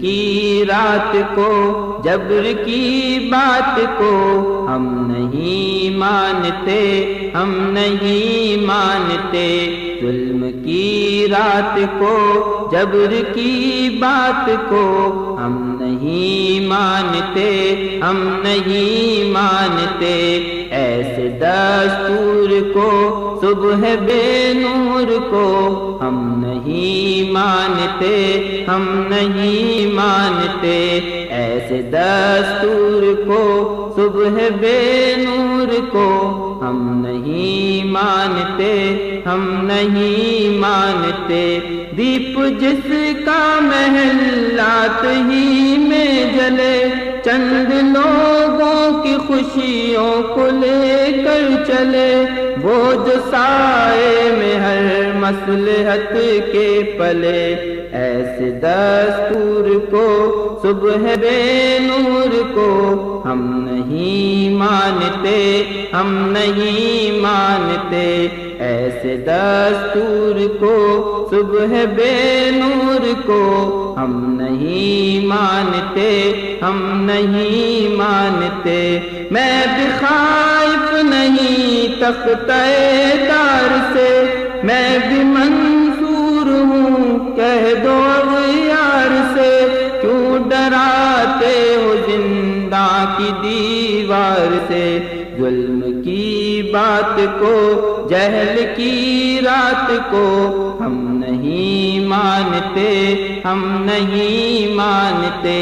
کی رات کو جبر کی بات کو ہم نہیں مانتے، ہم نہیں مانتے، ظلم کی رات کو جبر کی بات کو ہم نہیں مانتے، ہم نہیں مانتے، ایسے دستور کو صبح بے نور کو ہم نہیں مانتے، ہم نہیں مانتے، ایسے دستور کو صبح بے نور کو ہم نہیں مانتے، ہم نہیں مانتے، دیپ جس کا محلات ہی میں جلے چند لوگوں کی خوشیوں کو لے کر چلے، وہ جو سائے میں ہر مصلحت کے پلے، ایسے دستور کو صبح بے نور کو ہم نہیں مانتے، ہم نہیں مانتے، ایسے دستور کو صبح بے نور کو ہم نہیں مانتے، ہم نہیں مانتے، میں بھی خائف نہیں تختہ دار سے، میں بھی منصور ہوں کہہ دو اغیار سے، کیوں ڈراتے ہو زندہ کی دیوار سے، ظلم کی بات کو جہل کی رات کو ہم نہیں مانتے، ہم نہیں مانتے،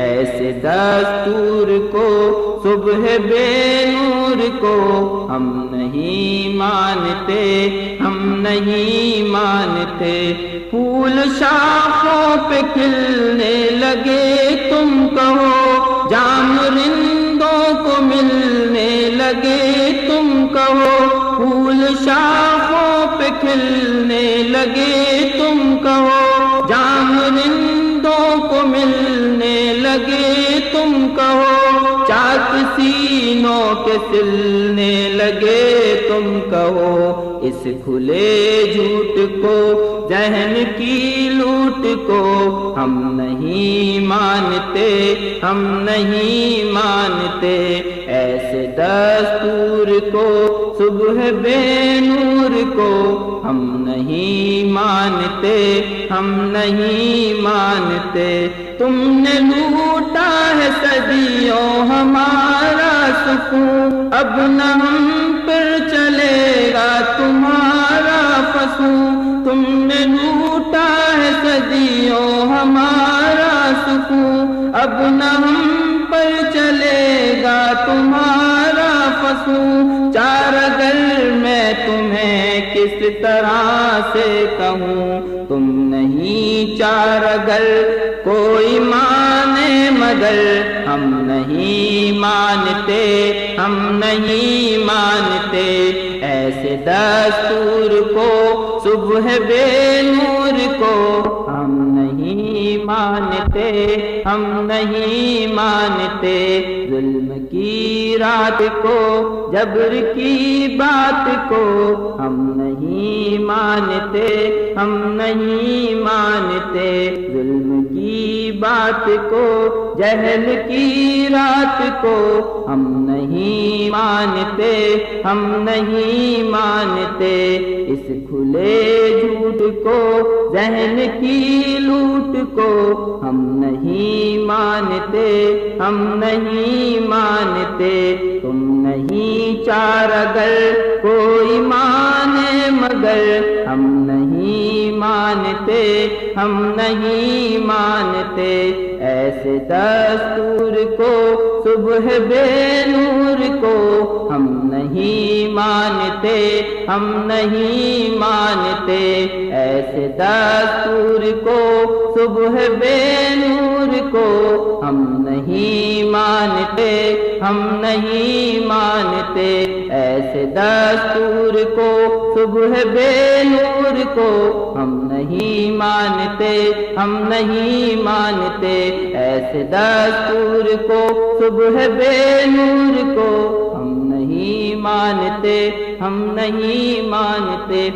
ایسے دستور کو صبح بے نور کو ہم نہیں مانتے، ہم نہیں مانتے، پھول شاخوں پہ کھلنے لگے تم کہو، جام رندوں کو ملنے لگے تم کہو، پھول شاخوں پہ کھلنے لگے تم کہو، جام رندوں کو ملنے لگے تم کہو، چاک سینوں کے سلنے لگے تم کہو، اس کھلے جھوٹ کو ذہن کی لوٹ کو ہم نہیں مانتے، ہم نہیں مانتے، ایسے دستور کو صبح بے نور کو ہم نہیں مانتے، ہم نہیں مانتے، تم نے لوٹا ہے صدیوں ہمارا سکون، اب نہ ہم پر چلے گا تمہارا فسون، تم نے لوٹا ہے صدیوں ہمارا سکون، اب نہ ہم پر چلے گا تمہارا فسون، چار اگر میں تمہیں کس طرح سے کہوں، تم نہیں چار اگر کوئی مانے مگر ہم نہیں مانتے، ہم نہیں مانتے، ایسے دستور کو صبح بے نور کو ہم نہیں مانتے، ہم نہیں مانتے، ظلم کی رات کو جبر کی بات کو ہم نہیں مانتے، ہم نہیں مانتے، ظلم کی بات کو جہل کی رات کو ہم نہیں مانتے، ہم نہیں مانتے، اس کھلے جھوٹ کو ذہن کی لوٹ کو ہم نہیں مانتے، ہم نہیں مانتے، تم نہیں چار اگر کوئی مانے مگر ہم نہیں مانتے، ہم نہیں مانتے، ایسے دستور کو صبح بے نور کو ہم نہیں مانتے، ہم نہیں مانتے، ایسے دستور کو صبح بے نور کو ہم نہیں مانتے، ہم نہیں مانتے، ایسے دستور کو صبح بے نور کو ہم نہیں مانتے، ہم نہیں مانتے، ایسے دستور کو صبح بے نور کو ہم نہیں مانتے، ہم نہیں مانتے۔